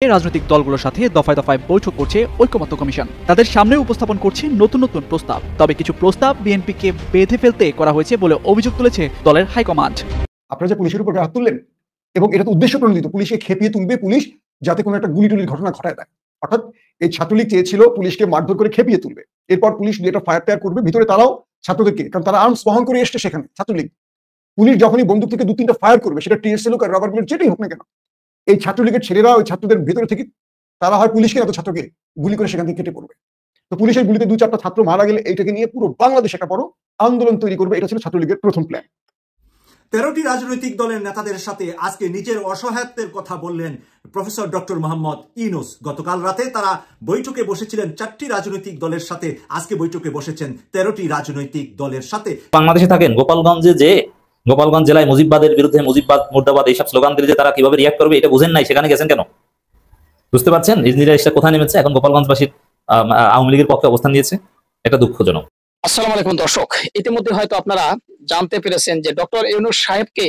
রাজনৈতিক দলগুলোর সাথে দফায় দফায় বৈঠক করছে ঐকমত্য কমিশন। তাদের সামনে উপস্থাপন করছে নতুন নতুন প্রস্তাব। তবে কিছু প্রস্তাব বিএনপিকে বেঁধে ফেলতে করা হয়েছে বলে অভিযোগ তুলেছে দলের হাইকমান্ড। আপনারা যে পুলিশের উপর হাত তুললেন এবং এটা তো উদ্দেশ্য প্রণোদিত, পুলিশকে খেপিয়ে তুলবে পুলিশ, যাতে কোনো একটা গুলিটুলির ঘটনা ঘটায় দেয়। অর্থাৎ এই ছাত্রলীগ চেয়েছিল পুলিশকে মারধর করে খেপিয়ে তুলবে, এরপর পুলিশ যেটা ফায়ার টায়ার করবে ভিতরে তারাও ছাত্রদেরকে, কারণ তারা আর্মস বহন করে এসছে সেখানে ছাত্রলীগ। পুলিশ যখনই বন্দুক থেকে 2-3টা ফায়ার করবে, সেটা টিএসএল হোক আর রাবার বুলেট যেটাই হোক না কেন, এই ছাত্রলীগের ছেলেরা ওই ছাত্রদের ভেতরে থেকে তারা হয় পুলিশকে এত ছাত্রকে গুলি করে সেখান থেকে কেটে পড়বে। তো পুলিশের গুলিতে 2-4টা ছাত্র মারা গেলে এইটাকে নিয়ে পুরো বাংলাদেশ একটা বড় আন্দোলন তৈরি করবে, এটা ছিল ছাত্রলীগের প্রথম প্ল্যান। 13টি রাজনৈতিক দলের নেতাদের সাথে আজকে নিজের অসহায়ত্বের কথা বললেন প্রফেসর ডক্টর মোহাম্মদ ইউনূস। গতকাল রাতে তারা বৈঠকে বসেছিলেন 4টি রাজনৈতিক দলের সাথে, আজকে বৈঠকে বসেছেন 13টি রাজনৈতিক দলের সাথে। বাংলাদেশে থাকেন গোপালগঞ্জে, যে গোপালগঞ্জ জেলায় মুজিববাদের বিরুদ্ধে মুজিববাদ মুর্দাবাদ এইসব স্লোগান দিলে যে তারা কিভাবে রিয়াক্ট করবে এটা বুঝেন নাই, সেখানে গেছেন কেন? বুঝতে পারছেন ইজনিরা এসে কোথায় নেমেছে? এখন গোপালগঞ্জবাসীর আওয়ামী লীগের পক্ষে অবস্থান নিয়েছে, এটা দুঃখজনক। আসসালামু আলাইকুম দর্শক, ইতিমধ্যে হয়তো আপনারা জানতে পেরেছেন যে ডক্টর ইউনূস সাহেবকে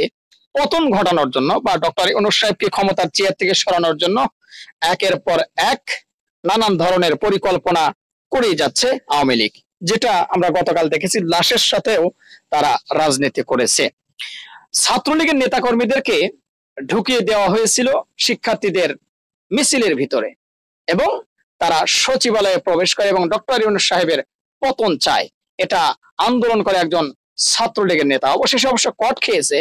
পতন ঘটানোর জন্য বা ডক্টর ইউনূস সাহেবকে ক্ষমতার চেয়ার থেকে সরানোর জন্য একের পর এক নানান ধরনের পরিকল্পনা করে যাচ্ছে আওয়ামী লীগ, যেটা আমরা গতকাল দেখেছি। লাশের সাথেও তারা রাজনীতি করেছে। ছাত্রলীগের নেতাকর্মীদেরকে ঢুকিয়ে দেওয়া হয়েছিল শিক্ষার্থীদের মিছিলের ভিতরে এবং তারা সচিবালয়ে প্রবেশ করে এবং ডক্টর ইউনূস সাহেবের পতন চায়, এটা আন্দোলন করে একজন ছাত্রলীগের নেতা। অবশেষে অবশ্য কট খেয়েছে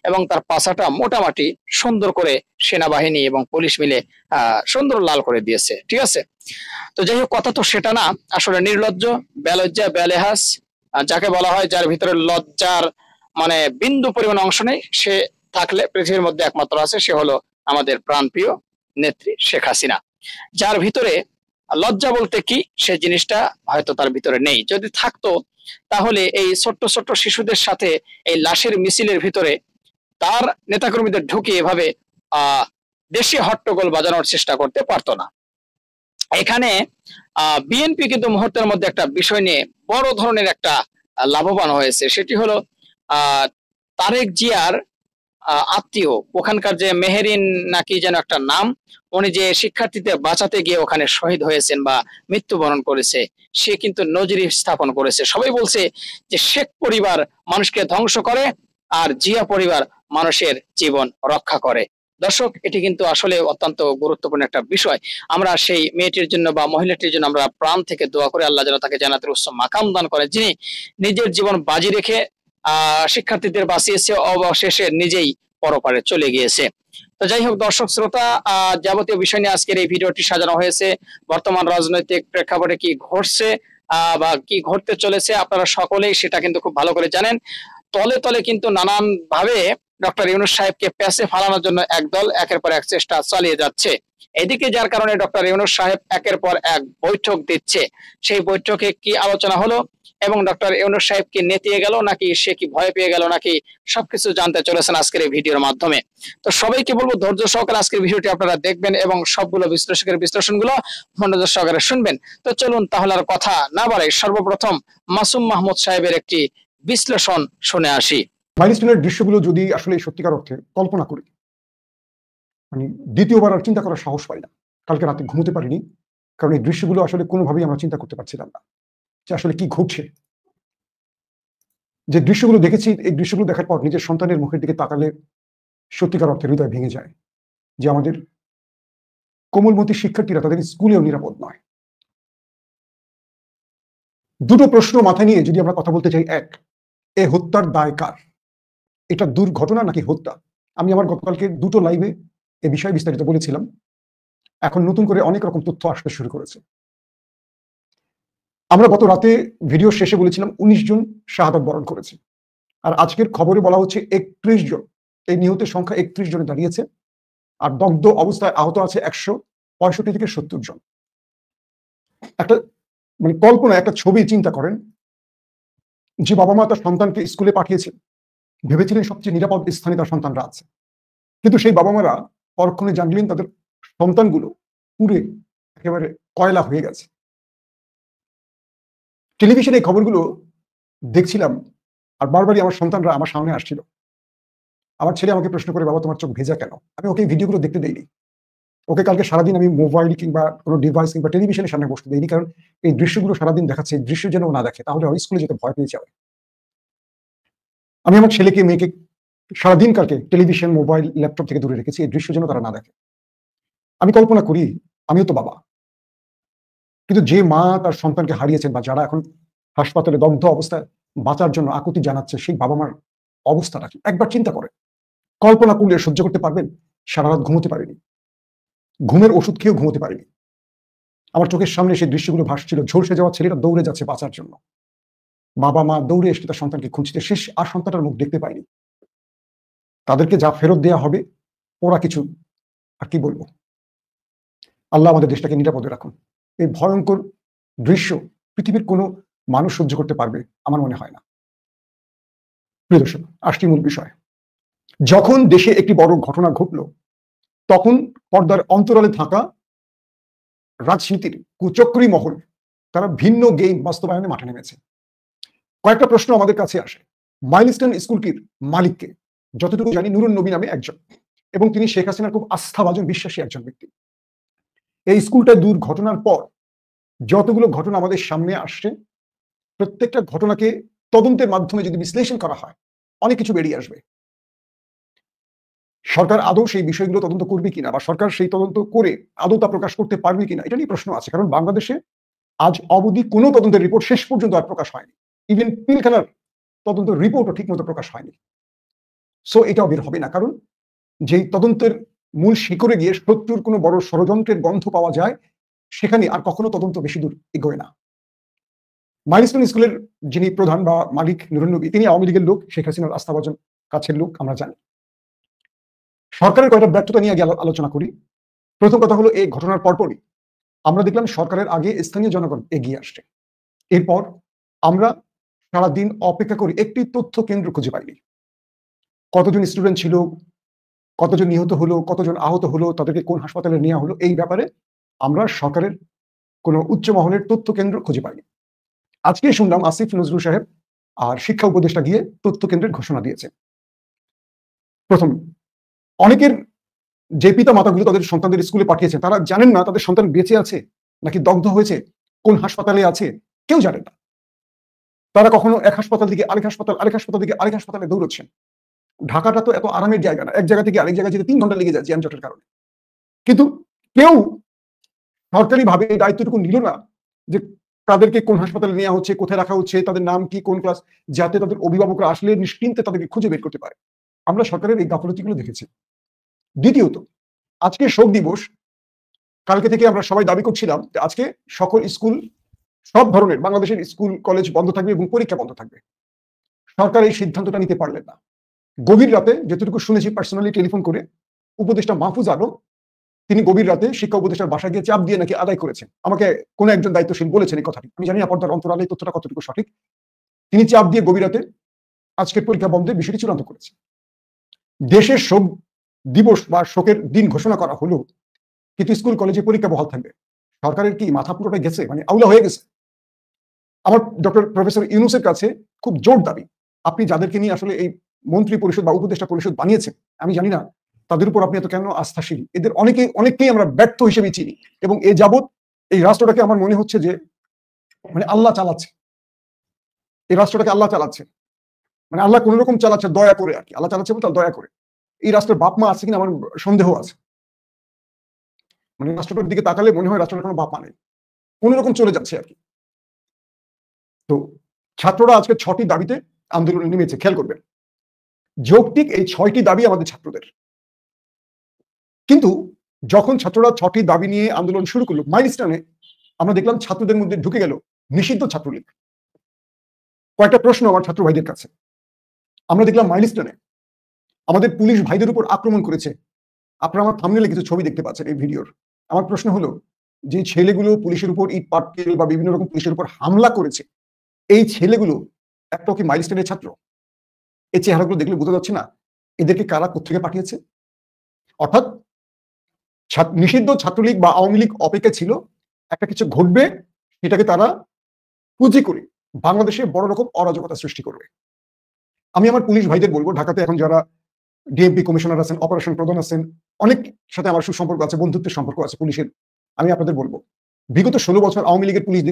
এবং তার পাছাটা মোটামুটি সুন্দর করে সেনাবাহিনী এবং পুলিশ মিলে সুন্দর লাল করে দিয়েছে। ঠিক আছে, তো যাই হোক, কথা তো সেটা না, আসলে নির্লজ্জ, বেলজ্জা, বেলেহাস, যাকে বলা হয় যার ভিতরে লজ্জার মানে বিন্দু পরিমাণ অংশ নেই, সে থাকলে পৃথিবীর মধ্যে একমাত্র আছে, সে হলো আমাদের প্রাণপ্রিয় নেত্রী শেখ হাসিনা। যার ভিতরে লজ্জা বলতে কি, সে জিনিসটা হয়তো তার ভিতরে নেই। যদি থাকতো তাহলে এই ছোট্ট ছোট্ট শিশুদের সাথে এই লাশের মিছিলের ভিতরে তার নেতাকর্মীদের ঢুকিয়ে এভাবে দেশে হট্টগোল বাজানোর চেষ্টা করতে পারতো না। এখানে বিএনপি কিন্তু মুহূর্তের মধ্যে একটা বিষয় নিয়ে বড় ধরনের একটা লাভবান হয়েছে। সেটি হলো তারেক জিয়ার আত্মীয়, ওখানকার যে মেহেরিন নাকি যেন একটা নাম, উনি যে শিক্ষার্থীদের বাঁচাতে গিয়ে ওখানে শহীদ হয়েছেন বা মৃত্যুবরণ করেছে, সে কিন্তু নজির স্থাপন করেছে। সবাই বলছে যে শেখ পরিবার মানুষকে ধ্বংস করে আর জিয়া পরিবার মানুষের জীবন রক্ষা করে। দর্শক, এটি কিন্তু আসলে অত্যন্ত গুরুত্বপূর্ণ একটা বিষয়। আমরা সেই মেয়েটির জন্য বা মহিলাটির জন্য আমরা প্রাণ থেকে দোয়া করে আল্লাহ যেন তাকে জান্নাতের উচ্চ মাকাম দান করে, যিনি নিজের জীবন বাজি রেখে শিক্ষার্থীদের বাঁচিয়েছে, অবশেষে নিজেই পরপারে চলে গিয়েছে। তো যাই হোক দর্শক শ্রোতা, যাবতীয় বিষয় নিয়ে আজকের এই ভিডিওটি সাজানো হয়েছে। বর্তমান রাজনৈতিক প্রেক্ষাপটে কি ঘটছে বা কি ঘটতে চলেছে আপনারা সকলেই সেটা কিন্তু খুব ভালো করে জানেন। তলে তলে কিন্তু নানান ভাবে ডক্টর ইউনূস সাহেবকে প্যাসে ফালানোর জন্য একদল একের পর এক চেষ্টা চালিয়ে যাচ্ছে। এদিকে যার কারণে ডক্টর ইউনূস সাহেব একের পর এক বৈঠক দিচ্ছে। সেই বৈঠকে কি আলোচনা হলো এবং ডক্টর ইউনূস সাহেব কি নেতিয়ে গেল নাকি সে কি ভয় পেয়ে গেল নাকি, সবকিছু জানতে চলেছেন আজকের এই ভিডিওর মাধ্যমে। তো সবাইকে বলবো ধৈর্য সহকারে আজকের ভিডিওটি আপনারা দেখবেন এবং সবগুলো বিশ্লেষকের বিশ্লেষণগুলো মনোযোগ সহকারে শুনবেন। তো চলুন তাহলে আর কথা না বাড়াই সর্বপ্রথম মাসুম মাহমুদ সাহেবের একটি বিশ্লেষণ শুনে আসি। মাইলস্টোনের দৃশ্যগুলো যদি আসলে সত্যিকার অর্থে কল্পনা করি, মানে দ্বিতীয়বার আর চিন্তা করার সাহস পাই না। কালকে রাতে ঘুমোতে পারিনি, কারণ এই দৃশ্যগুলো আসলে কোনোভাবেই আমরা চিন্তা করতে পারছিলাম না যে আসলে কি ঘটছে। যে দৃশ্যগুলো দেখেছি, এই দৃশ্যগুলো দেখার পর নিজের সন্তানের মুখের দিকে তাকালে সত্যিকার অর্থে হৃদয় ভেঙে যায় যে আমাদের কোমলমতি শিক্ষার্থীরা তাদের স্কুলেও নিরাপদ নয়। দুটো প্রশ্ন মাথায় নিয়ে যদি আমরা কথা বলতে চাই, এক, এ হত্যার দায় কার? এটা দুর্ঘটনা নাকি হত্যা? আমি আমার গতকালকে দুটো লাইভে এ বিষয়ে বিস্তারিত বলেছিলাম। এখন নতুন করে অনেক রকম তথ্য আসতে শুরু করেছে। আমরা গত রাতে ভিডিও শেষে বলেছিলাম 19 জন শাহাদাত বরণ করেছে, আর আজকের খবরে বলা হচ্ছে 31 জন। এই নিহতের সংখ্যা 31 জনে দাঁড়িয়েছে, আর দগ্ধ অবস্থায় আহত আছে 165 থেকে 70 জন। একটা মানে কল্পনা, একটা ছবি চিন্তা করেন, যে বাবা মা তার সন্তানকে স্কুলে পাঠিয়েছে, ভেবেছিলেন সবচেয়ে নিরাপদ স্থানে তার সন্তানরা আছে, কিন্তু সেই বাবা মারা পরক্ষণে জানলেন তাদের সন্তানগুলো পুড়ে একেবারে কয়লা হয়ে গেছে। টেলিভিশনে এই খবরগুলো দেখছিলাম, আর বারবারই আমার সন্তানরা আমার সামনে আসছিল। আমার ছেলে আমাকে প্রশ্ন করে, বাবা তোমার চোখ ভেজা কেন? আমি ওকে ভিডিওগুলো দেখতে দেইনি, ওকে কালকে সারাদিন আমি মোবাইল কিংবা কোনো ডিভাইস কিংবা টেলিভিশনের সামনে বসতে দিইনি, কারণ এই দৃশ্যগুলো সারাদিন দেখাচ্ছে, এই দৃশ্য যেন ও না দেখে, তাহলে স্কুলে যেতে ভয় পেয়ে যাবে। আমি আমার ছেলেকে মেয়েকে সারাদিন কালকে টেলিভিশন, মোবাইল, ল্যাপটপ থেকে দূরে রেখেছি, এই দৃশ্য যেন তারা না দেখে। আমি কল্পনা করি আমিও তো বাবা, কিন্তু যে মা তার সন্তানকে হারিয়েছেন বা যারা এখন হাসপাতালে দগ্ধ অবস্থায় বাঁচার জন্য আকুতি জানাচ্ছে, সেই বাবা মার অবস্থাটা কি একবার চিন্তা করে, কল্পনা করলে সহ্য করতে পারবেন? সারা রাত ঘুমোতে পারিনি, ঘুমের ওষুধ খেয়েও ঘুমোতে পারিনি। আমার চোখের সামনে সেই দৃশ্যগুলো ভাসছিল, ঝলসে যাওয়া ছেলেটা দৌড়ে যাচ্ছে বাঁচার জন্য, বাবা মা দৌড়ে এসে তার সন্তানকে খুঁজতে, শেষ আর সন্তানটার মুখ দেখতে পাইনি। তাদেরকে যা ফেরত দেওয়া হবে ওরা কিছু, আর কি বলবো। আল্লাহ আমাদের দেশটাকে নিরাপদে রাখুন। এই ভয়ঙ্কর দৃশ্য পৃথিবীর কোনো মানুষ সহ্য করতে পারবে আমার মনে হয় না। প্রিয় দর্শক, আসছি মূল বিষয়। যখন দেশে একটি বড় ঘটনা ঘটল, তখন পর্দার অন্তরালে থাকা রাজনীতির কুচক্রী মহল তারা ভিন্ন গেম বাস্তবায়নে মাঠে নেমেছে। কয়েকটা প্রশ্ন আমাদের কাছে আসে। মাইলস্টোন স্কুলটির মালিককে, যতটুকু জানি নুরুন নবী নামে একজন, এবং তিনি শেখ হাসিনার খুব আস্থাভাজন বিশ্বাসী একজন ব্যক্তি। এই স্কুলটা দুর্ঘটনার পর যতগুলো ঘটনা আমাদের সামনে আসছে, প্রত্যেকটা ঘটনাকে তদন্তের মাধ্যমে যদি বিশ্লেষণ করা হয়, অনেক কিছু বেরিয়ে আসবে। সরকার আদৌ সেই বিষয়গুলো তদন্ত করবে কিনা, বা সরকার সেই তদন্ত করে আদৌ তা প্রকাশ করতে পারবে কিনা, এটা নিয়ে প্রশ্ন আছে। কারণ বাংলাদেশে আজ অবধি কোনো তদন্তের রিপোর্ট শেষ পর্যন্ত আর প্রকাশ হয়নি। ইভেন পিলখানার তদন্ত রিপোর্টও ঠিক মতো প্রকাশ হয়নি। সো এটাও বের হবে না, কারণ যেই তদন্তের মূল শিকড়ে গিয়ে শত্রুর কোনো বড় ষড়যন্ত্রের গন্ধ পাওয়া যায়, সেখানে আর কখনো তদন্ত বেশি দূর এগোয় না। মাইলস্টোন স্কুলের যিনি প্রধান বা মালিক নুরুন নবী, তিনি আওয়ামী লীগের লোক, শেখ হাসিনার আস্থাভাজন কাছের লোক, আমরা জানি। সরকারের কয়েকটা ব্যর্থতা নিয়ে আগে আলোচনা করি। প্রথম কথা হলো, এই ঘটনার পরপরই আমরা দেখলাম সরকারের আগে স্থানীয় জনগণ এগিয়ে আসছে। এরপর আমরা সারাদিন অপেক্ষা করি, একটি তথ্য কেন্দ্র খুঁজে পাইনি। কতজন স্টুডেন্ট ছিল, কতজন নিহত হলো, কতজন আহত হলো, তাদেরকে কোন হাসপাতালে নেওয়া হলো, এই ব্যাপারে আমরা সরকারের কোনো উচ্চ মহলের তথ্য কেন্দ্র খুঁজে পাইনি। আজকে শুনলাম আসিফ নজরুল সাহেব আর শিক্ষা উপদেষ্টা গিয়ে তথ্য কেন্দ্রের ঘোষণা দিয়েছে। প্রথম, অনেকের যে পিতা মাতাগুলো তাদের সন্তানদের স্কুলে পাঠিয়েছেন, তারা জানেন না তাদের সন্তান বেঁচে আছে নাকি দগ্ধ হয়েছে, কোন হাসপাতালে আছে, কেউ জানেন না। তারা কখনো এক হাসপাতাল থেকে আরেক হাসপাতাল, আরেক হাসপাতাল থেকে আরেক হাসপাতালে দৌড়চ্ছেন। ঢাকাটা তো এত আরামের জায়গা না, এক জায়গা থেকে আরেক জায়গায় যেতে 3 ঘন্টা লেগে যায় যানজটের কারণে। কিন্তু কেউ সরকারি ভাবে এই দায়িত্বটুকু নিল না যে তাদেরকে কোন হাসপাতালে নেওয়া হচ্ছে, কোথায় রাখা হচ্ছে, তাদের নাম কি, কোন ক্লাস, যাতে তাদের অভিভাবকরা আসলে নিশ্চিন্তে তাদেরকে খুঁজে বের করতে পারে। আমরা সরকারের এই গাফলতিগুলো দেখেছি। দ্বিতীয়ত, আজকে শোক দিবস। কালকে থেকে আমরা সবাই দাবি করছিলাম যে আজকে সকল স্কুল, সব ধরনের বাংলাদেশের স্কুল কলেজ বন্ধ থাকবে এবং পরীক্ষা বন্ধ থাকবে। সরকার এই সিদ্ধান্তটা নিতে পারলেন না। গভীর রাতে, যতটুকু শুনেছি পার্সোনালি টেলিফোন করে, উপদেষ্টা মাহফুজ আলম তিনি গভীর রাতে শিক্ষা উপদেষ্টার বাসায় গিয়ে চাপ দিয়ে নাকি আদায় করেছেন। আমাকে কোন একজন দায়িত্বশীল বলেছেন এই কথাটি, আমি জানি না পর্দার অন্তরালে এই তথ্যটা কতটুকু সঠিক। তিনি চাপ দিয়ে গভীর রাতে আজকের পরীক্ষা বন্ধের বিষয়টি চূড়ান্ত করেছেন। দেশের শোক দিবস বা শোকের দিন ঘোষণা করা হলো, কিন্তু স্কুল কলেজে পরীক্ষা বহাল থাকবে। সরকারের কি মাথা পুরোটা গেছে, মানে আউলা হয়ে গেছে? আমার ডক্টর প্রফেসর ইউনূসের কাছে খুব জোর দাবি, আপনি যাদেরকে নিয়ে আসলে এই মন্ত্রী পরিষদ বা উপদেষ্টা পরিষদ বানিয়েছেন, আমি জানি না তাদের উপর আপনি এত কেন আস্থাশীল। এদের অনেককেই আমরা ব্যর্থ হিসেবে চিনি, এবং এ যাবৎ এই রাষ্ট্রটাকে আমার মনে হচ্ছে যে মানে আল্লাহ চালাচ্ছে, এই রাষ্ট্রটাকে আল্লাহ চালাচ্ছে, মানে আল্লাহ কোন রকম চালাচ্ছে দয়া করে আর কি। আল্লাহ চালাচ্ছে বলতে দয়া করে। এই রাষ্ট্রের বাপ মা আছে কিনা আমার সন্দেহ আছে। মানে রাষ্ট্রটার দিকে তাকালে মনে হয় রাষ্ট্রের কোনো বাপ মা নেই, কোন রকম চলে যাচ্ছে আর কি। তো ছাত্ররা আজকে 6টি দাবিতে আন্দোলনে নেমেছে, খেয়াল করবেন। যৌক্তিক এই 6টি দাবি আমাদের ছাত্রদের। কিন্তু যখন ছাত্ররা 6টি দাবি নিয়ে আন্দোলন শুরু করলো, মাইলস্টোনে আমরা দেখলাম ছাত্রদের মধ্যে ঢুকে গেল নিষিদ্ধ ছাত্রলীগ। কয়েকটা প্রশ্ন আমার ছাত্র ভাইদের কাছে। আমরা দেখলাম মাইলস্টোনে আমাদের পুলিশ ভাইদের উপর আক্রমণ করেছে। আপনারা আমার থাম্বনেলে কিছু ছবি দেখতে পাচ্ছেন এই ভিডিওর। আমার প্রশ্ন হলো, যে ছেলেগুলো পুলিশের উপর ইট পাটকেল বা বিভিন্ন রকম পুলিশের উপর হামলা করেছে, এই ছেলেগুলো একটাও কি মাইলস্টোনের ছাত্র? এই চেহারাগুলো দেখলে বোঝা যাচ্ছে না এদেরকে কারা কোত্থেকে পাঠিয়েছে? অর্থাৎ নিষিদ্ধ ছাত্রলীগ বা আওয়ামী লীগ অপেক্ষা ছিল একটা কিছু ঘটবে, সেটাকে তারা পুঁজি করে বাংলাদেশে বড় রকম অরাজকতা সৃষ্টি করবে। আমি আমার পুলিশ ভাইদের বলবো, ঢাকাতে এখন যারা ডিএমপি কমিশনার আছেন, অপারেশন প্রধান আছেন, অনেক সাথে আমার সুসম্পর্ক আছে, বন্ধুত্বের সম্পর্ক আছে পুলিশের। আমি আপনাদের বলবো, বিগত 16 বছর আওয়ামী লীগের পুলিশ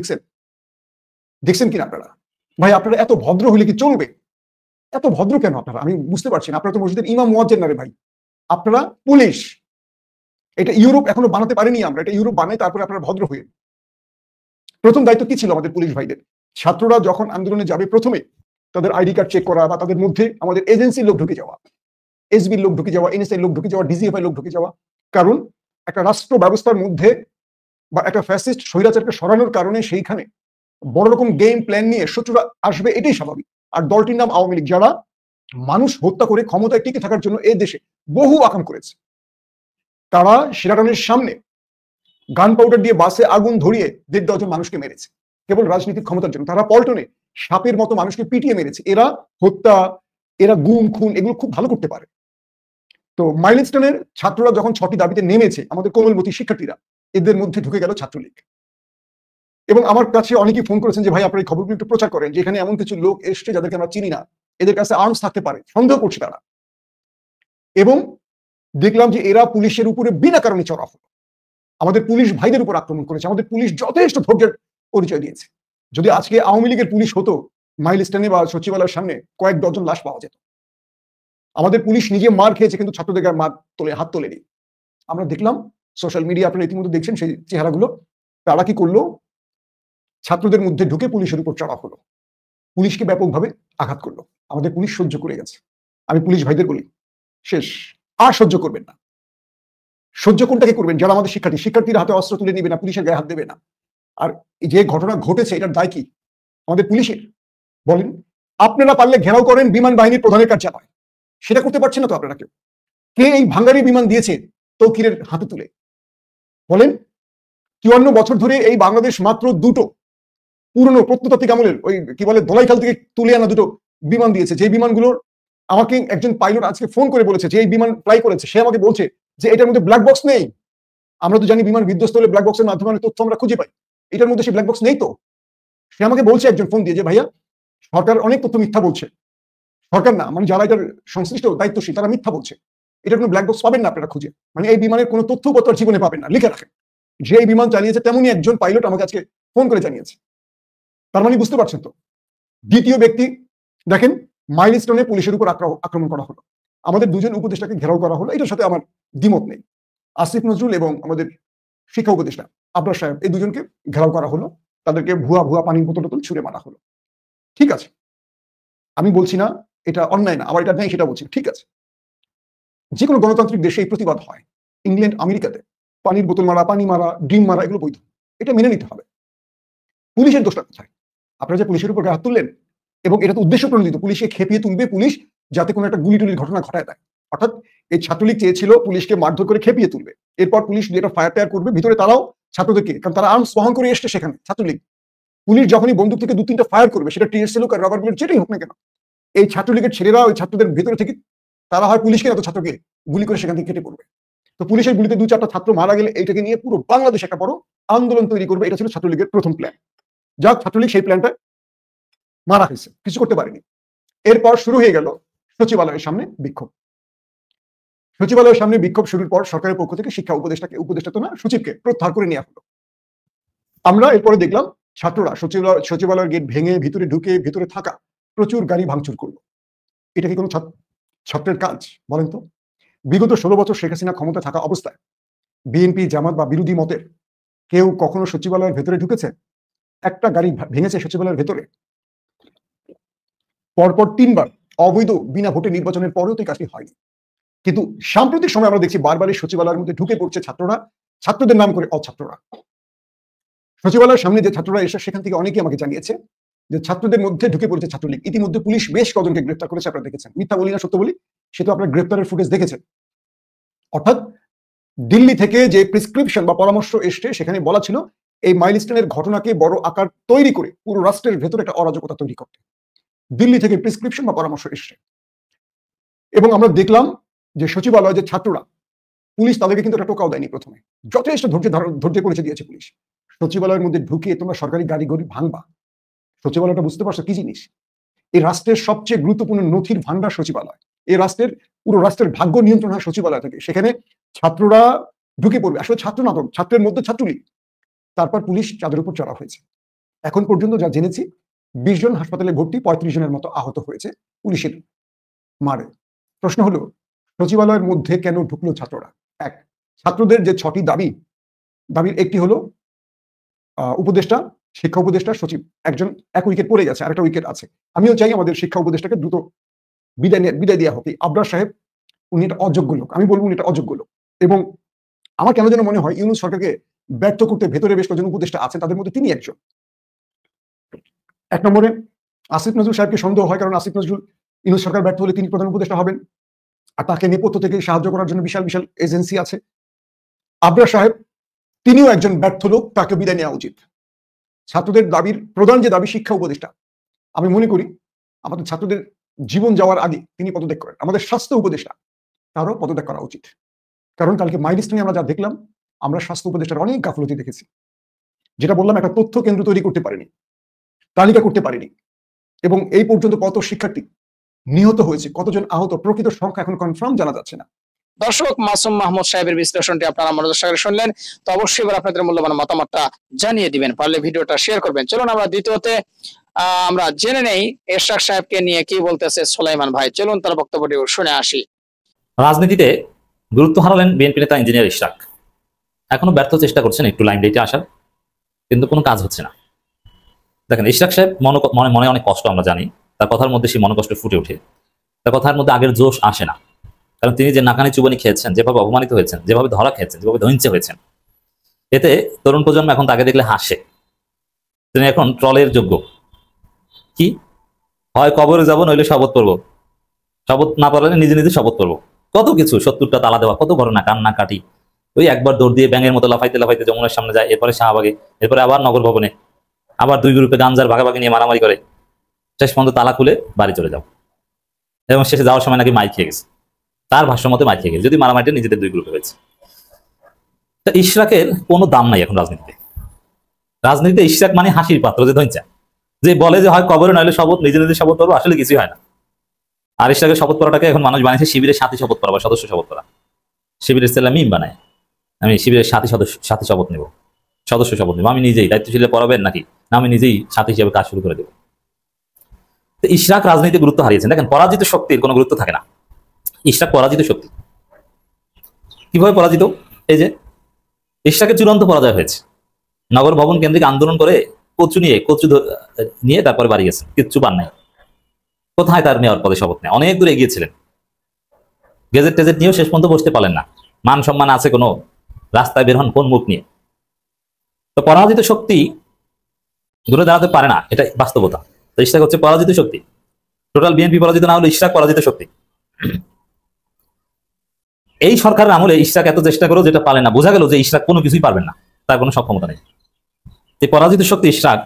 দেখছেন কিনা আপনারা? ভাই আপনারা এত ভদ্র হলে কি চলবে? এত ভদ্র কেন আপনারা? আমি বুঝতে পারছি না। আপনারা তো মসজিদের ইমাম মুয়াজ্জিন না রে ভাই, আপনারা পুলিশ। এটা ইউরোপ এখনো বানাতে পারেনি আমরা, এটা ইউরোপ বানাই, তারপরে আপনারা ভদ্র হয়ে। প্রথম দায়িত্ব কি ছিল আমাদের পুলিশ ভাইদের? ছাত্ররা যখন আন্দোলনে যাবে প্রথমে তাদের আইডি কার্ড চেক করা, বা তাদের মধ্যে আমাদের এজেন্সির লোক ঢুকে যাওয়া, এসবির লোক ঢুকে যাওয়া, এনএসআই লোক ঢুকে যাওয়া, ডিজিএফআই লোক ঢুকে যাওয়া। কারণ একটা রাষ্ট্র ব্যবস্থার মধ্যে বা একটা ফ্যাসিস্ট স্বৈরাচারকে সরানোর কারণে সেইখানে বড় রকম গেম প্ল্যান নিয়ে শত্রুরা আসবে, এটাই স্বাভাবিক। আর দলটির নাম আওয়ামী লীগ, যারা মানুষ হত্যা করে ক্ষমতায় টিকে থাকার জন্য এই দেশে বহু আকাম করেছে। তারা শেরাটনের সামনে গান পাউডার দিয়ে বাসে আগুন ধরিয়ে 1.5 জন মানুষকে মেরেছে কেবল রাজনৈতিক ক্ষমতার জন্য। তারা পল্টনে সাপের মতো মানুষকে পিটিয়ে মেরেছে। এরা হত্যা, এরা গুম খুন এগুলো খুব ভালো করতে পারে। তো মাইলস্টোনের ছাত্ররা যখন 6টি দাবিতে নেমেছে, আমাদের কোমলমতি শিক্ষার্থীরা, এদের মধ্যে ঢুকে গেল ছাত্রলীগ। এবং আমার কাছে অনেকেই ফোন করেছেন যে ভাই আপনার এই খবরগুলো একটু প্রচার করেন, যে এখানে এমন কিছু লোক এসছে যাদেরকে আমরা চিনি না, এদের কাছে আর্মস থাকতে পারে, সন্দেহ করছে তারা। এবং দেখলাম যে এরা পুলিশের উপরে বিনা কারণে চড়া হলো, আমাদের পুলিশ ভাইদের উপর আক্রমণ করেছে। আমাদের পুলিশ যথেষ্ট ধৈর্যের পরিচয় দিয়েছে। যদি আজকে আওয়ামী লীগের পুলিশ হতো, মাইলস্টোনে বা সচিবালয়ের সামনে কয়েক ডজন লাশ পাওয়া যেত। আমাদের পুলিশ নিজে মার খেয়েছে, কিন্তু ছাত্রদের গায়ে হাত তোলেনি। আমরা দেখলাম সোশ্যাল মিডিয়া, আপনারা ইতিমধ্যে দেখছেন সেই চেহারাগুলো। তারা কি করলো? ছাত্রদের মধ্যে ঢুকে পুলিশের উপর চড়া হলো, পুলিশকে ব্যাপকভাবে আঘাত করলো। আমাদের পুলিশ সহ্য করে গেছে। আমি পুলিশ ভাইদের বলি, শেষ, আর সহ্য করবেন না। সহ্য কোনটাকে করবেন? যারা আমাদের শিক্ষার্থীরা হাতে অস্ত্র তুলে নিবে না, পুলিশের গায়ে হাত দেবে না। আর যে ঘটনা ঘটেছে এটার দায় কি আমাদের পুলিশের? বলেন। আপনারা পারলে ঘেরাও করেন বিমান বাহিনীর প্রধানের কার্যালয়, সেটা করতে পারছেন না তো আপনারা কেউ। কে এই ভাঙ্গারি বিমান দিয়েছে তৌকিরের হাতে তুলে? বলেন। 54 বছর ধরে এই বাংলাদেশ মাত্র 2টো পুরনো প্রত্নতাত্ত্বিক আমলের ওই কি বলে ধলাইখাল থেকে তুলে আনা 2টো বিমান দিয়েছে। যে বিমানগুলোর আমাকে একজন পাইলট আজকে ফোন করে বলেছে, যে এই বিমান ফ্লাই করেছে, সে আমাকে বলছে যে এটার মধ্যে ব্ল্যাক বক্স নেই। আমরা তো জানি বিমান বিধ্বস্ত হলে ব্ল্যাক বক্সের মাধ্যমে তথ্য আমরা খুঁজে পাই, এটার মধ্যে সেই ব্ল্যাক বক্স নেই। তো সে আমাকে বলছে একজন ফোন দিয়ে যে ভাইয়া সরকার অনেক তথ্য মিথ্যা বলছে। সরকার না, মানে যারা এটার সংশ্লিষ্ট দায়িত্বশীল তারা মিথ্যা বলছে। এটার কোনো ব্ল্যাক বক্স পাবেন না আপনারা খুঁজে, মানে এই বিমানের কোনো তথ্যপত্র জীবনে পাবেন না, লিখে রাখেন। যে এই বিমান চালিয়েছে তেমনই একজন পাইলট আমাকে আজকে ফোন করে জানিয়েছে। তার মানে বুঝতে পারছেন তো। দ্বিতীয় ব্যক্তি দেখেন, মাইলস্টোনে পুলিশের উপর আক্রমণ করা হলো, আমাদের 2জন উপদেষ্টাকে ঘেরাও করা হলো। এটার সাথে আমার দ্বিমত নেই। আসিফ নজরুল এবং আমাদের শিক্ষা উপদেষ্টা আবরার সাহেব, এই 2জনকে ঘেরাও করা হলো, তাদেরকে ভুয়া পানির বোতল ছুড়ে মারা হলো। ঠিক আছে, আমি বলছি না এটা অন্যায় না, আবার এটা নেই সেটা বলছি, ঠিক আছে। যে কোনো গণতান্ত্রিক দেশে এই প্রতিবাদ হয়। ইংল্যান্ড, আমেরিকাতে পানির বোতল মারা, পানি মারা, ডিম মারা এগুলো বৈধ, এটা মেনে নিতে হবে। পুলিশের দোষটা কোথায়? আপনারা যে পুলিশের উপর হাত তুললেন, এবং এটা তো উদ্দেশ্য প্রণোদিত, পুলিশকে খেপিয়ে তুলবে পুলিশ, যাতে কোনো একটা গুলিটুলির ঘটনা ঘটায় দেয়। অর্থাৎ এই ছাত্রলীগ চেয়েছিল পুলিশকে মারধর করে খেপিয়ে তুলবে, এরপর পুলিশ যেটা ফায়ার টায়ার করবে, ভিতরে তারাও ছাত্রদেরকে, কারণ তারা আর্মস বহন করে এসছে সেখানে ছাত্রলীগ। পুলিশ যখনই বন্দুক থেকে 2-3টা ফায়ার করবে, সেটা টিয়ারশেল হোক আর রাবার বুলেট যেটাই হোক না কেন, এই ছাত্রলীগের ছেলেরা ওই ছাত্রদের ভেতরে থেকে তারা হয় পুলিশকে না তো ছাত্রকে গুলি করে সেখান থেকে কেটে পড়বে। তো পুলিশের গুলিতে 2-4টা ছাত্র মারা গেলে এইটাকে নিয়ে পুরো বাংলাদেশ একটা বড় আন্দোলন তৈরি করবে, এটা ছিল ছাত্রলীগের প্রথম প্ল্যান। যাক, ছাত্রলীগ সেই প্ল্যানটা মারা হয়েছে, কিছু করতে পারেনি। এরপর শুরু হয়ে গেল সচিবালয়ের সামনে বিক্ষোভ। সচিবালয়ের সামনে বিক্ষোভ শুরুর পর সরকারের পক্ষ থেকে শিক্ষা উপদেষ্টা তো না, সচিবকে প্রত্যাহার করে নেওয়া হলো। আমরা এরপরে দেখলাম ছাত্ররা সচিবালয়ের গেট ভেঙে ভিতরে ঢুকে ভিতরে থাকা প্রচুর গাড়ি ভাঙচুর করলো। এটা কি কোনো ছাত্রের কাজ বলেন তো? বিগত 16 বছর শেখ হাসিনা ক্ষমতা থাকা অবস্থায় বিএনপি, জামাত বা বিরোধী মতের কেউ কখনো সচিবালয়ের ভেতরে ঢুকেছে? একটা গাড়ি ভেঙেছে সচিবালয়ের ভেতরে? পরপর 3বার অবৈধ বিনা ভোটে নির্বাচনের পরেও তো এই কাজটি হয়নি। কিন্তু সাম্প্রতিক সময় আমরা দেখছি বারবারই সচিবালয়ের মধ্যে ঢুকে পড়ছে ছাত্ররা, ছাত্রদের নাম করে অছাত্ররা। সচিবালয়ের সামনে যে ছাত্ররা এসে, সেখান থেকে অনেকেই আমাকে জানিয়েছে যে ছাত্রদের মধ্যে ঢুকে পড়েছে ছাত্রলীগ। ইতিমধ্যে পুলিশ বেশ কজনকে গ্রেফতার করেছে, আপনারা দেখেছেন। মিথ্যা বলি না সত্য বলি, সে তো আপনার গ্রেফতারের ফুটেজ দেখেছেন। অর্থাৎ দিল্লি থেকে যে প্রেসক্রিপশন বা পরামর্শ এসছে, সেখানে বলা ছিল এই মাইলস্টোনের ঘটনাকে বড় আকার তৈরি করে পুরো রাষ্ট্রের ভেতরে একটা অরাজকতা তৈরি করতে দিল্লি থেকে প্রেসক্রিপশন বা পরামর্শ এসছে। এবং আমরা দেখলাম যে সচিবালয় যে ছাত্ররা, পুলিশ তাদেরকে কিন্তু একটা টোকাও দেয়নি। প্রথমে যথেষ্ট ধৈর্য পরিচয় দিয়েছে পুলিশ। সচিবালয়ের মধ্যে ঢুকে তোমরা সরকারি গাড়ি ভাঙবা, সচিবালয়টা বুঝতে পারছো কি জিনিস? এই রাষ্ট্রের সবচেয়ে গুরুত্বপূর্ণ নথির ভান্ডার সচিবালয়। এই রাষ্ট্রের পুরো রাষ্ট্রের ভাগ্য নিয়ন্ত্রণ হয় সচিবালয় থেকে। সেখানে ছাত্ররা ঢুকে পড়বে, আসলে ছাত্র না, ছাত্রের মধ্যে ছাত্রলীগ। তারপর পুলিশ তাদের উপর চড়া হয়েছে। এখন পর্যন্ত যা জেনেছি 20 জন হাসপাতালে ভর্তি, 35 জনের মতো আহত হয়েছে পুলিশের মারে। প্রশ্ন হলো সচিবালয়ের মধ্যে কেন ঢুকলো ছাত্ররা? এক, ছাত্রদের যে 6টি দাবির একটি হলো উপদেষ্টা, শিক্ষা উপদেষ্টা, সচিব একজন এক উইকেট পড়ে গেছে, আরেকটা উইকেট আছে। আমিও চাই আমাদের শিক্ষা উপদেষ্টাকে দ্রুত বিদায় দেওয়া হোক। আবরার সাহেব উনি একটা অযোগ্য লোক, আমি বলবো উনি একটা অযোগ্য লোক। এবং আমার কেন যেন মনে হয় ইউনূস সরকারকে ব্যর্থ করতে ভেতরে বেশ কয়েকজন উপদেষ্টা আছেন, তাদের মধ্যে তিনি একজন। এক নম্বরে আসিফ নজরুল সাহেবকে সন্দেহ হয়, কারণ আসিফ নজরুল ইউনূস সরকার ব্যর্থ হলে তিনি প্রধান উপদেষ্টা হবেন, আর তাকে নেপথ্য থেকে সাহায্য করার জন্য বিশাল বিশাল এজেন্সি আছে। আবরার সাহেব তিনিও একজন ব্যর্থ লোক, তাকে বিদায় নেওয়া উচিত। ছাত্রদের দাবির প্রধান যে দাবি শিক্ষা উপদেষ্টা, আমি মনে করি আমাদের ছাত্রদের জীবন যাওয়ার আগে তিনি পদত্যাগ করেন। আমাদের স্বাস্থ্য উপদেষ্টা তারও পদত্যাগ করা উচিত, কারণ কালকে মাইলস্টোনে আমরা যা দেখলাম, আমরা স্বাস্থ্য উপদেষ্টার অনেক গাফলতি দেখেছি। যেটা বললাম, একটা তথ্য কেন্দ্র তৈরি করতে পারেনি, তালিকা করতে পারেনি, এবং এই পর্যন্ত কত শিক্ষার্থী নিহত হয়েছে, কতজন আহত, প্রকৃত সংখ্যা এখন কনফার্ম জানা যাচ্ছে না। দর্শক, মাসুম মাহমুদ সাহেবের বিশ্লেষণটি আপনারা মনোযোগ সহকারে শুনলেন। তো অবশ্যই এবার আপনাদের মূল্যবান মতামতটা জানিয়ে দিবেন, পারলে ভিডিওটা শেয়ার করবেন। চলুন আমরা দ্বিতীয়তে আমরা জেনে নেই এরশাদ সাহেবকে নিয়ে কি বলতেছে সোলাইমান ভাই। চলুন তার বক্তব্যটি শুনে আসি। রাজনীতিতে গুরুত্ব হারালেন বিএনপি নেতা ইঞ্জিনিয়ার ইশরাক। এখনো ব্যর্থ চেষ্টা করছেন একটু লাইমলাইটে আসার, কিন্তু কোনো কাজ হচ্ছে না। দেখেন, ইশরাক সাহেব মনে অনেক কষ্ট, আমরা জানি। তার কথার মধ্যে সেই মনোকষ্ট ফুটে ওঠে, তার কথার মধ্যে আগের জোশ আসে না। কারণ তিনি যে নাকানি চুবানি খেয়েছেন, যেভাবে অপমানিত হয়েছেন, যেভাবে ধরা খেয়েছেন, যেভাবে ধৈর্য হয়েছেন, এতে তরুণ প্রজন্ম এখন তাকে দেখলে হাসে। তিনি এখন ট্রলের যোগ্য। কি হয়, কবরে যাব, নইলে শপথ পড়বো, শপথ না পারলে নিজে নিজে শপথ পড়বো, কত কিছু, 70টা তালা দেওয়া, কত ঘটনা, কান্না কাটি। ওই একবার দৌড় দিয়ে ব্যাঙের মতো লাফাইতে লাফাইতে যমুনার সামনে যায়, এরপরে শাহবাগে, এরপরে আবার নগর ভবনে, আবার 2 গ্রুপে গাঞ্জার ভাগাভাগি নিয়ে মারামারি করে, শেষ পর্যন্ত তালা খুলে বাড়ি চলে যাও। এবং শেষে যাওয়ার সময় নাকি মাইক খেয়ে গেছে, তার ভাষ্য মতে মাইক খেয়ে গেছে, যদি মারামারিটা নিজেদের 2 গ্রুপে হয়েছে। তা ইশরাকের কোনো দাম নাই এখন রাজনীতিতে। ইশরাক মানে হাসির পাত্র, যে ধৈর্য, যে বলে যে হয় কবরে নইলে শপথ, নিজে নিজে শপথ করবো, আসলে কিছুই হয় না। আর ইশরাকের শপথ করাটাকে এখন মানুষ বানিয়েছে শিবিরের সাথী শপথ করা বা সদস্য শপথ করা। শিবিরের ছেলে মিম বানায়, আমি শিবিরের সাথী শপথ নেব, সদস্য শপথ নেব, আমি নিজেই দায়িত্বশীলে পড়াবেন নাকি না, আমি নিজেই সাথী হিসেবে কাজ শুরু করে দেবো। তো ইশরাক রাজনীতি গুরুত্ব হারিয়েছেন। দেখেন, পরাজিত শক্তির কোনো গুরুত্ব থাকে না। ইশরাক পরাজিত শক্তি। কিভাবে পরাজিত? এই যে ইশরাকের চূড়ান্ত পরাজয় হয়েছে। নগর ভবন কেন্দ্রিক আন্দোলন করে কচু নিয়ে তারপরে বাড়ি গেছেন, কিচ্ছু পান নাই। কোথায় তার মেয়র পদে শপথ নেয়? অনেক দূরে এগিয়েছিলেন, গেজেট টেজেট নিয়েও শেষ পর্যন্ত বসতে পারলেন না। মান সম্মান আছে কোনো? রাস্তায় বের হন কোন মুখ নিয়ে? তো পরাজিত শক্তি ঘুরে দাঁড়াতে পারে না, এটা বাস্তবতা। তো ইশরাক হচ্ছে পরাজিত শক্তি। টোটাল বিএনপি পরাজিত না হলে ইশরাক পরাজিত শক্তি। এই সরকারের আমলে ইশরাক এত চেষ্টা করেও যেটা পারে না, বোঝা গেল যে ইশরাক কোনো কিছুই পারবেন না, তার কোনো সক্ষমতা নেই। এই পরাজিত শক্তি ইশরাক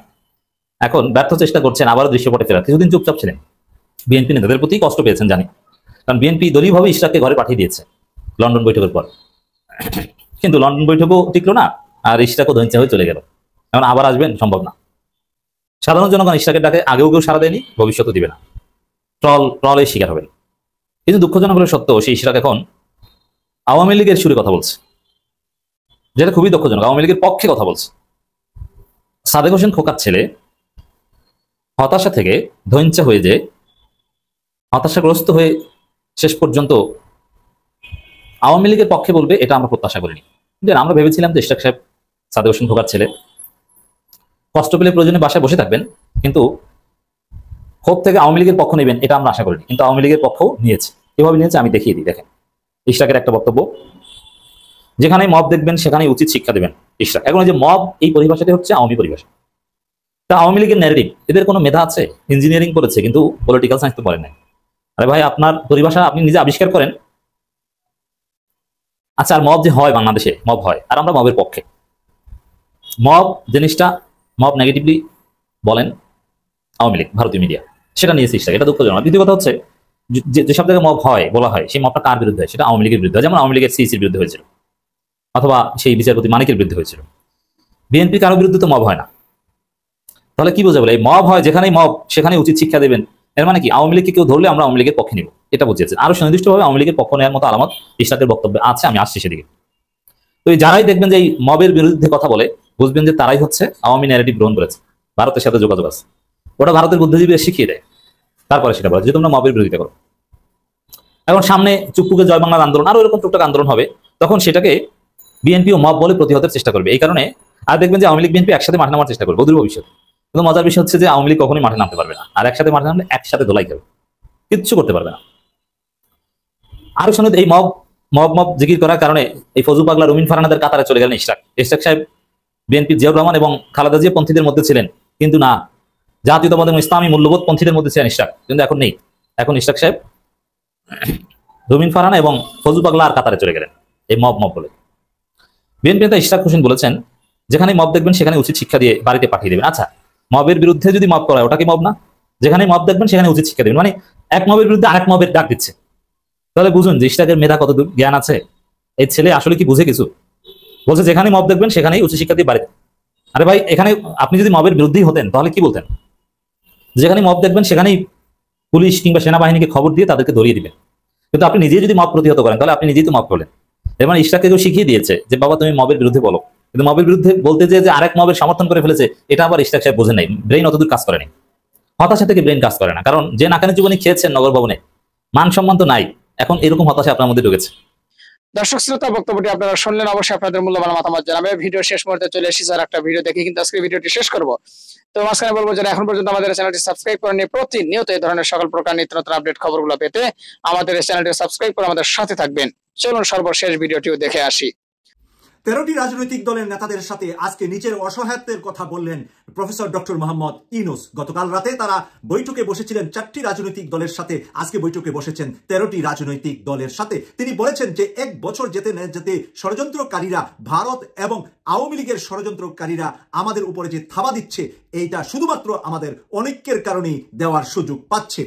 এখন ব্যর্থ চেষ্টা করছেন আবারও দৃশ্যপটে ফেরার। কিছুদিন চুপচাপ ছিলেন, বিএনপি নেতাদের প্রতি কষ্ট পেয়েছেন জানি, কারণ বিএনপি দলীয়ভাবে ইশরাককে ঘরে পাঠিয়ে দিয়েছে লন্ডন বৈঠকের পর। কিন্তু লন্ডন বৈঠকও টিকলো না, আর ইশরাকও ধৈর্য হয়ে চলে গেল। এখন আবার আসবেন সম্ভব না। সাধারণ জনগণ ইশরাকের ডাকে আগেও কেউ সাড়া দেয়নি, ভবিষ্যতে দিবে না। ট্রলের শিকার হবেন। কিন্তু দুঃখজনক হলে সত্য, সেই ইশরাক এখন আওয়ামী লীগের সুরে কথা বলছে, যেটা খুবই দুঃখজনক। আওয়ামী লীগের পক্ষে কথা বলছে। সাদেক হোসেন খোকার ছেলে হতাশা থেকে ধৈর্য হয়ে, যে হতাশাগ্রস্ত হয়ে শেষ পর্যন্ত আওয়ামী লীগের পক্ষে বলবে, এটা আমরা প্রত্যাশা করিনি। কিন্তু আমরা ভেবেছিলাম যে ইশরাক সাহেব সাদেক হোসেন খোকার ছেলে, কষ্ট পেলে প্রয়োজনে বাসায় বসে থাকবেন, কিন্তু ক্ষোভ থেকে আওয়ামী লীগের পক্ষ নেবেন এটা আমরা আশা করিনি। কিন্তু আওয়ামী লীগের পক্ষও নিয়েছে। কিভাবে নিয়েছে আমি দেখিয়ে দিই। দেখেন ইশরাকের একটা বক্তব্য, যেখানে মব দেখবেন সেখানেই উচিত শিক্ষা দেবেন ইশরাক। এখন যে মব, এই পরিভাষাটি হচ্ছে আওয়ামী পরিভাষা। তা আওয়ামী লীগের ন্যারেটিভ, এদের কোনো মেধা আছে? ইঞ্জিনিয়ারিং করেছে কিন্তু পলিটিক্যাল সায়েন্স তো পড়েন নাই। আরে ভাই, আপনার পরিভাষা আপনি নিজে আবিষ্কার করেন। আচ্ছা, আর মব যে হয় বাংলাদেশে, মব হয়, আর আমরা মবের পক্ষে। মব জিনিসটা, মব নেগেটিভলি বলেন আওয়ামী লীগ, ভারতীয় মিডিয়া, সেটা নিয়েছে ইশরাক। এটা দুঃখজনক। দ্বিতীয় কথা হচ্ছে, যেসব জায়গায় মব হয়, বলা হয়, সেই মবটা কার বিরুদ্ধে হয়? সেটা আওয়ামী লীগের বিরুদ্ধে। যেমন আওয়ামী লীগের সিইসির বিরুদ্ধে হয়েছিল, অথবা সেই বিচারপতি মানিকের বিরুদ্ধে হয়েছিল। বিএনপি কারো বিরুদ্ধে তো মব হয় না। তাহলে কি বোঝা বলে? এই মব হয় যেখানেই মব, সেখানে উচিত শিক্ষা দেবেন। এর মানে কি আওয়ামী লীগকে কেউ ধরলে আমরা আওয়ামী লীগের পক্ষে নিব? এটা বুঝিয়েছেন। আরো সুনির্দিষ্টভাবে আওয়ামী লীগের পক্ষ নেওয়ার মতো আলামত ইশরাকের বক্তব্যে আছে, আমি আসছি সেদিকে। তো এই যারাই দেখবেন যে এই মবের বিরুদ্ধে কথা বলে, বুঝবেন যে তারাই হচ্ছে আওয়ামী ন্যারেটিভ গ্রহণ করেছে, ভারতের সাথে যোগাযোগ আছে। ওটা ভারতের বুদ্ধিজীবীরা শিখিয়ে দেয়, তারপরে সেটা বলে যে তোমরা মবের বিরোধিতা করো। এখন সামনে চুপ্পুকে জয় বাংলার আন্দোলন, আরো এরকম টুকটাক আন্দোলন হবে, তখন সেটাকে বিএনপি ও মব বলে প্রতিহতের চেষ্টা করবে। এই কারণে আর দেখবেন যে আওয়ামী লীগ বিএনপি একসাথে মাঠে নামার চেষ্টা করবে অদূর ভবিষ্যতে। কিন্তু মজার বিষয় হচ্ছে যে আওয়ামী লীগ কখনোই মাঠে নামতে পারবে না, আর একসাথে মাঠে নামলে একসাথে দোলাই খাবে, কিচ্ছু করতে পারবে না। আরো শুনে এই মব মব মব জিকির করার কারণে এই ফজু পাগলা রুমিন ফারহানাদের কাতারে চলে গেলেন ইশরাক সাহেব। বিএনপি জিয়াউর রহমান এবং খালেদা জিয়া পন্থীদের মধ্যে ছিলেন, কিন্তু না, জাতীয়তাবাদ এবং ইসলামী মূল্যবোধ পন্থীদের মধ্যে ছিলেন ইশরাক, কিন্তু এখন নেই। এখন ইশরাক সাহেব রুমিন ফারহানা এবং ফজু পাগলা আর কাতারে চলে গেলেন এই মব বলে। বিএনপি নেতা ইশরাক হোসেন বলেছেন, যেখানে মব দেখবেন সেখানে উচিত শিক্ষা দিয়ে বাড়িতে পাঠিয়ে দেবেন। আচ্ছা, মবের বিরুদ্ধে যদি মব করা হয় ওটা কি মব না? যেখানে মব দেখবেন সেখানে উচিত শিক্ষা দেবেন, মানে এক মবের বিরুদ্ধে আরেক মবের ডাক দিচ্ছে। তাহলে বুঝুন যে ইশরাকের মেধা কত জ্ঞান আছে। এই ছেলে আসলে কি বুঝে কিছু? বলছে যেখানে মব দেখবেন সেখানেই উচিত শিক্ষা দিয়ে বাড়িতে। আরে ভাই, এখানে আপনি যদি মবের বিরুদ্ধেই হতেন তাহলে কি বলতেন? যেখানে মব দেখবেন সেখানেই পুলিশ কিংবা সেনাবাহিনীকে খবর দিয়ে তাদেরকে ধরিয়ে দিবেন। কিন্তু আপনি নিজেই যদি মব প্রতিহত করেন তাহলে আপনি নিজেই তো মব করলেন। এর মানে ইশরাককে কেউ শিখিয়ে দিয়েছে যে বাবা তুমি মবের বিরুদ্ধে বলো, কিন্তু মবের বিরুদ্ধে বলতে যে আরেক মবের সমর্থন করে ফেলেছে, এটা আবার ইশরাক সাহেব বোঝেন নাই, ব্রেইন অতদূর কাজ করেনি। হতাশা থেকে ব্রেইন কাজ করে না, কারণ যে নাকানি জীবনে খেয়েছেন নগর ভবনে, মান সম্মান তো নাই, এখন এরকম হতাশা আপনার মধ্যে ঢুকেছে। দর্শক শ্রোতা, বক্তব্যটি আপনারা শুনলেন, অবশ্যই আপনাদের মূল্যবান মতামত জানাবে। ভিডিও শেষ মুহূর্তে চলে এসেছি আর একটা ভিডিও দেখে কিন্তু আজকে ভিডিওটি শেষ করব। তো মাঝখানে বলবো যারা এখন পর্যন্ত আমাদের চ্যানেলটি সাবস্ক্রাইব করেননি, প্রতিনিয়ত এই ধরনের সকল প্রকার নিত্য নতুন আপডেট খবরগুলো পেতে আমাদের চ্যানেলটি সাবস্ক্রাইব করে আমাদের সাথে থাকবেন। চলুন সর্বশেষ ভিডিওটিও দেখে আসি। 13টি রাজনৈতিক দলের নেতাদের সাথে আজকে নিজের অসহায়ত্বের কথা বললেন প্রফেসর ডক্টর মোহাম্মদ ইউনূস। গতকাল রাতে তারা বৈঠকে বসেছিলেন 4টি রাজনৈতিক দলের সাথে, আজকে বৈঠকে বসেছেন 13টি রাজনৈতিক দলের সাথে। তিনি বলেছেন যে এক বছর যেতে না যেতে ষড়যন্ত্রকারীরা, ভারত এবং আওয়ামী লীগের ষড়যন্ত্রকারীরা আমাদের উপরে যে থাবা দিচ্ছে, এইটা শুধুমাত্র আমাদের অনৈক্যের কারণেই দেওয়ার সুযোগ পাচ্ছে।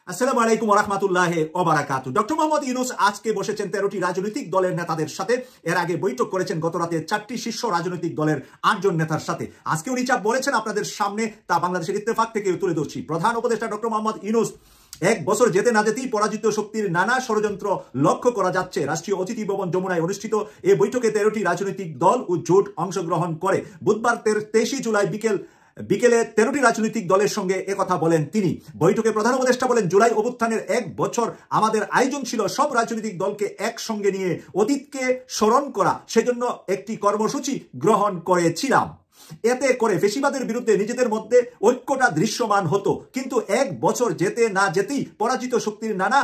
আসসালামু আলাইকুম ওয়া রাহমাতুল্লাহি ওয়া বারাকাতুহু। ডক্টর মোহাম্মদ ইউনূস আজকে বসেছেন 13টি রাজনৈতিক দলের নেতাদের সাথে। এর আগে বৈঠক করেছেন গত রাতে 4টি শীর্ষ রাজনৈতিক দলের 8 জন নেতার সাথে। আজকে উনি যা বলেছেন আপনাদের সামনে তা বাংলাদেশের ইত্তেফাক থেকে তুলে ধরছি। প্রধান উপদেষ্টা ডক্টর মোহাম্মদ ইউনূস, এক বছর যেতে না যেতেই পরাজিত শক্তির নানা ষড়যন্ত্র লক্ষ্য করা যাচ্ছে। রাষ্ট্রীয় অতিথি ভবন যমুনায় অনুষ্ঠিত এই বৈঠকে 13টি রাজনৈতিক দল ও জোট অংশগ্রহণ করে। বুধবার 23 জুলাই বিকেলে 13টি রাজনৈতিক দলের সঙ্গে একথা বলেন তিনি। বৈঠকে প্রধান উপদেষ্টা বলেন, জুলাই অভ্যুত্থানের এক বছর আমাদের আয়োজন ছিল সব রাজনৈতিক দলকে একসঙ্গে নিয়ে অতীতকে স্মরণ করা, সেজন্য একটি কর্মসূচি গ্রহণ করেছিলাম। এতে করে ফেসিবাদের বিরুদ্ধে নিজেদের মধ্যে ঐক্যটা দৃশ্যমান হতো। কিন্তু এক বছর যেতে না যেতেই পরাজিত শক্তির নানা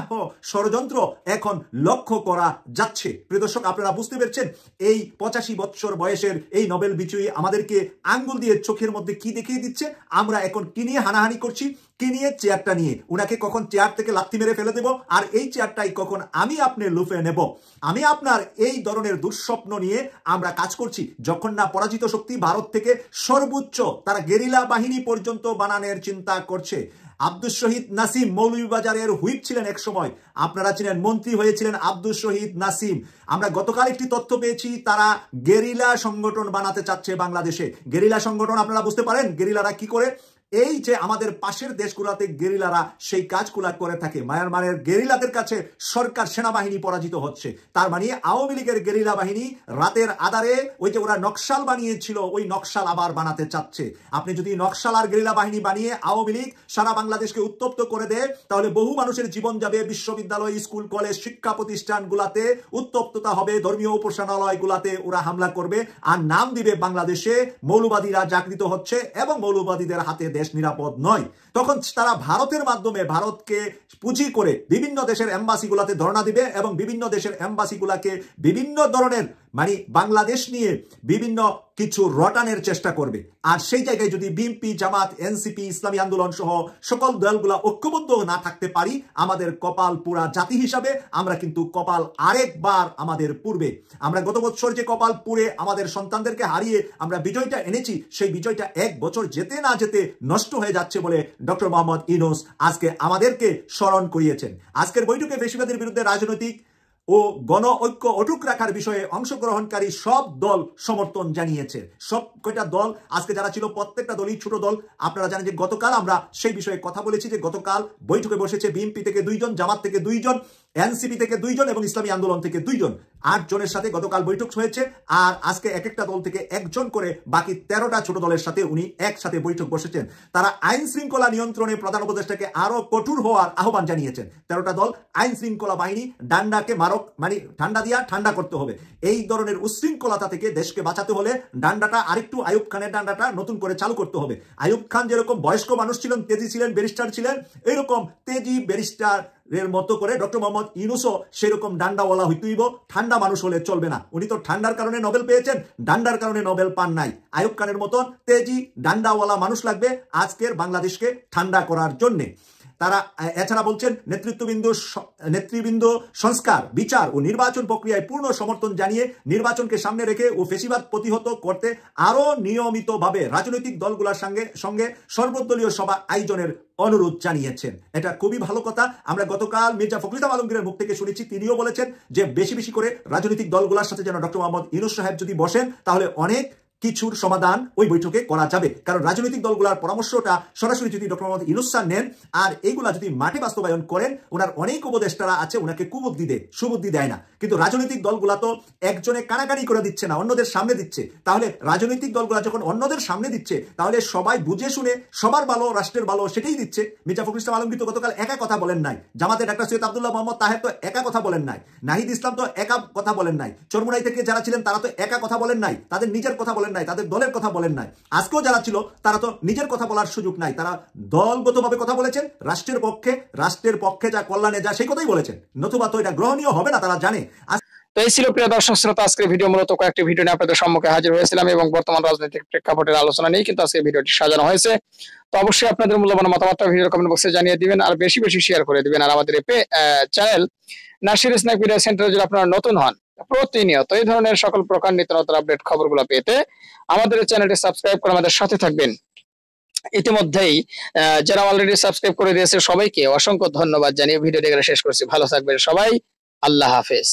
ষড়যন্ত্র এখন লক্ষ্য করা যাচ্ছে। প্রিয় দর্শক, আপনারা বুঝতে পেরেছেন এই 85 বছর বয়সের এই নোবেল বিজয়ী আমাদেরকে আঙ্গুল দিয়ে চোখের মধ্যে কি দেখিয়ে দিচ্ছে। আমরা এখন কি নিয়ে হানাহানি করছি, কি নিয়ে? চেয়ারটা নিয়ে। উনাকে কখন চেয়ার থেকে লাথি মেরে ফেলে দেব, আর এই চেয়ারটাই কখন আমি আপনি লুফে নেব। আমি আপনার এই ধরনের দুঃস্বপ্ন নিয়ে আমরা কাজ করছি, যখন না পরাজিত শক্তি ভারত থেকে সর্বোচ্চ তারা গেরিলা বাহিনী পর্যন্ত বানানোর চিন্তা করছে। আব্দুস শহীদ নাসিম মৌলভীবাজারের হুইপ ছিলেন এক সময়, আপনারা ছিলেন, মন্ত্রী হয়েছিলেন আব্দুস শহীদ নাসিম। আমরা গতকাল একটি তথ্য পেয়েছি, তারা গেরিলা সংগঠন বানাতে চাচ্ছে বাংলাদেশে। গেরিলা সংগঠন আপনারা বুঝতে পারেন গেরিলারা কি করে? এই যে আমাদের পাশের দেশগুলোতে গেরিলারা সেই কাজগুলা করে থাকে। মায়ানমারের গেরিলাদের কাছে সরকার সেনাবাহিনী পরাজিত হচ্ছে, তার মানে আওয়ামী লীগের গেরিলা বাহিনী রাতের আধারে ওই যে ওরা নকশাল বানিয়েছিল, ওই নকশাল আবার বানাতে চাচ্ছে। আপনি যদি নকশাল আর গেরিলা বাহিনী বানিয়ে আওয়ামী লীগ সারা বাংলাদেশকে উত্তপ্ত করে দেয়, তাহলে বহু মানুষের জীবন যাবে, বিশ্ববিদ্যালয়, স্কুল, কলেজ, শিক্ষা প্রতিষ্ঠানগুলাতে উত্তপ্ততা হবে, ধর্মীয় উপাসনালয়গুলাতে ওরা হামলা করবে, আর নাম দিবে বাংলাদেশে মৌলবাদীরা জাগৃত হচ্ছে এবং মৌলবাদীদের হাতে দেশ নিরাপদ নয়। তখন তারা ভারতের মাধ্যমে, ভারতকে পুঁজি করে বিভিন্ন দেশের এম্বাসিগুলাতে ধর্ণা দিবে এবং বিভিন্ন দেশের এম্বাসিগুলাকে বিভিন্ন ধরনের মানে বাংলাদেশ নিয়ে বিভিন্ন কিছু রটানের চেষ্টা করবে। আর সেই জায়গায় যদি বিএনপি, জামাত, এনসিপি, ইসলামী আন্দোলন সহ সকল দলগুলা ঐক্যবদ্ধ না থাকতে পারি, আমাদের কপাল পুরা জাতি হিসাবে আমরা কিন্তু কপাল আরেকবার আমাদের পূর্বে, আমরা গত বছর যে কপাল পুড়ে আমাদের সন্তানদেরকে হারিয়ে আমরা বিজয়টা এনেছি, সেই বিজয়টা এক বছর যেতে না যেতে নষ্ট হয়ে যাচ্ছে বলে ডক্টর মোহাম্মদ ইউনূস আজকে আমাদেরকে স্মরণ করিয়েছেন। আজকের বৈঠকে ফ্যাসিবাদের বিরুদ্ধে রাজনৈতিক ও গণ ঐক্য অটুট রাখার বিষয়ে অংশগ্রহণকারী সব দল সমর্থন জানিয়েছে। সব কয়টা দল আজকে যারা ছিল প্রত্যেকটা দলই ছোট দল। আপনারা জানেন যে গতকাল আমরা সেই বিষয়ে কথা বলেছি যে গতকাল বৈঠকে বসেছে বিএনপি থেকে 2 জন, জামাত থেকে 2 জন, এনসিপি থেকে 2 জন এবং ইসলামী আন্দোলন থেকে 2 জন। 8 জনের সাথে গতকাল বৈঠক হয়েছে। আর আজকে এক একটা দল থেকে 1 জন করে বাকি 13টা ছোট দলের সাথে উনি একসাথে বৈঠক বসেছেন। তারা আইন শৃঙ্খলা নিয়ন্ত্রণে প্রধান উপদেষ্টাকে আরো কঠোর হওয়ার আহ্বান জানিয়েছেন। 13টা দল আইন শৃঙ্খলা বাহিনী ডান্ডাকে মারক, মানে ঠান্ডা দিয়া ঠান্ডা করতে হবে। এই ধরনের উশৃঙ্খলতা থেকে দেশকে বাঁচাতে হলে ডান্ডাটা আরেকটু আইয়ুব খানের ডান্ডাটা নতুন করে চালু করতে হবে। আইয়ুব খান যেরকম বয়স্ক মানুষ ছিলেন, তেজি ছিলেন, ব্যারিস্টার ছিলেন, এইরকম তেজি ব্যারিস্টার এর মতো করে ডক্টর মোহাম্মদ ইউনূসও সেরকম ডান্ডাওয়ালা হইতেইব। ঠান্ডা মানুষ হলে চলবে না। উনি তো ঠান্ডার কারণে নোবেল পেয়েছেন, ডান্ডার কারণে নোবেল পান নাই। আইয়ুব খানের মতন তেজি ডান্ডাওয়ালা মানুষ লাগবে আজকের বাংলাদেশকে ঠান্ডা করার জন্যে। তারা এছাড়া বলছেন নেতৃবৃন্দ সংস্কার, বিচার ও নির্বাচন প্রক্রিয়ায় পূর্ণ সমর্থন জানিয়ে নির্বাচনকে সামনে রেখে ও ফেসিবাদ প্রতিহত করতে আরো নিয়মিতভাবে রাজনৈতিক দলগুলোর সঙ্গে সর্বদলীয় সভা আয়োজনের অনুরোধ জানিয়েছেন। এটা খুবই ভালো কথা। আমরা গতকাল মির্জা ফখরুল ইসলাম আলমগীরের মুখ থেকে শুনেছি, তিনিও বলেছেন যে বেশি বেশি করে রাজনৈতিক দলগুলোর সাথে যেন ডক্টর মোহাম্মদ ইউনূস সাহেব যদি বসেন তাহলে অনেক কিছুর সমাধান ওই বৈঠকে করা যাবে। কারণ রাজনৈতিক দলগুলোর পরামর্শটা সরাসরি যদি ডক্টর মোহাম্মদ ইউনূস স্যার নেন আর এইগুলা যদি মাঠে বাস্তবায়ন করেন, ওনার অনেক উপদেষ্টারা আছে ওনাকে কুবুদ্ধি দেয়, সুবুদ্ধি দেয় না। কিন্তু রাজনৈতিক দলগুলা তো একজনে কানাকানি করে দিচ্ছে না, অন্যদের সামনে দিচ্ছে। তাহলে রাজনৈতিক দলগুলা যখন অন্যদের সামনে দিচ্ছে তাহলে সবাই বুঝে শুনে সবার ভালো, রাষ্ট্রের ভালো সেটাই দিচ্ছে। মির্জা ফখরুল ইসলাম আলমগীর তো গতকাল একা কথা বলেন নাই, জামাতে ডাক্তার সৈয়দ আব্দুল্লাহ মোহাম্মদ তাহের তো একা কথা বলেন নাই, নাহিদ ইসলাম তো একা কথা বলেন নাই, চরমুনাই থেকে যারা ছিলেন তারা তো একা কথা বলেন নাই, তাদের নিজের কথা বলেন নাই, তাদের দলের কথা বলেন নাই। আজকেও যারা ছিল তারা তো নিজের কথা বলার সুযোগ নাই, তারা দলগতভাবে কথা বলেছেন, রাষ্ট্রের পক্ষে যা কল্যাণে যা সেই কথাই বলেছেন। নতুবা তো এটা গ্রহণীয় হবে না, তারা জানে। তো এই ছিল প্রিয় দর্শক শ্রোতা আজকের ভিডিও। মূলত কয়েকটি ভিডিও নিয়ে আপনাদের সম্মুখে হাজির হয়েছিলাম এবং বর্তমান রাজনৈতিক প্রেক্ষাপটের আলোচনা নিয়ে কিন্তু আজকে ভিডিওটি সাজানো হয়েছে। তো অবশ্যই আপনাদের মূল্যবান মতামতটা ভিডিওর কমেন্ট বক্সে জানিয়ে দিবেন আর বেশি বেশি শেয়ার করে দিবেন। আর আমাদের চ্যানেল নাসির স্ন্যাক মিডিয়া সেন্টারে যদি আপনারা নতুন হন, প্রতিনিয়ত এই ধরনের সকল প্রকার নিত্য নতুন আপডেট খবরগুলো পেতে আমাদের চ্যানেলটি সাবস্ক্রাইব করে আমাদের সাথে থাকবেন। ইতিমধ্যেই যারা অলরেডি সাবস্ক্রাইব করে দিয়েছে সবাইকে অসংখ্য ধন্যবাদ জানিয়ে ভিডিওটি শেষ করছি। ভালো থাকবেন সবাই, আল্লাহ হাফেজ।